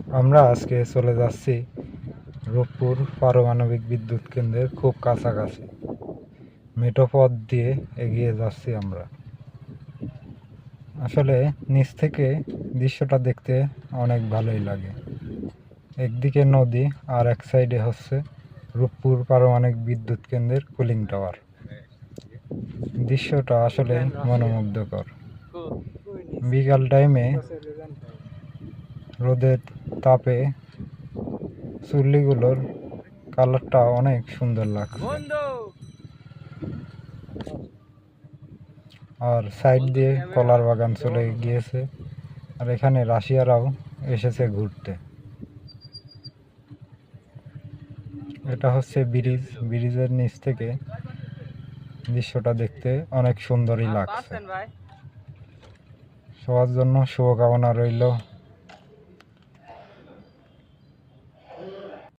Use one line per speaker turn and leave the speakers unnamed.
আমরা আজকে চলে যাচ্ছি রূপপুর পারমাণবিক বিদ্যুৎ কেন্দ্রের খুব কাছাকাছি। মেঠো পথ দিয়ে এগিয়ে যাচ্ছি আমরা। আসলে নিচ থেকে দৃশ্যটা দেখতে অনেক ভালোই লাগে। একদিকে নদী আর এক সাইডে হচ্ছে রূপপুর পারমাণবিক বিদ্যুৎ কেন্দ্রের কুলিং টাওয়ার। দৃশ্যটা আসলে মনোমুগ্ধকর। বিকাল টাইমে রোদের তাপে চুল্লিগুলোর কালারটা অনেক সুন্দর লাগছে। আর সাইড দিয়ে কলার বাগান চলে গিয়েছে। আর এখানে রাশিয়ারাও এসেছে ঘুরতে। এটা হচ্ছে ব্রিজ। ব্রিজের নিচ থেকে দৃশ্যটা দেখতে অনেক সুন্দরই লাগছে। সবার জন্য শুভকামনা রইল।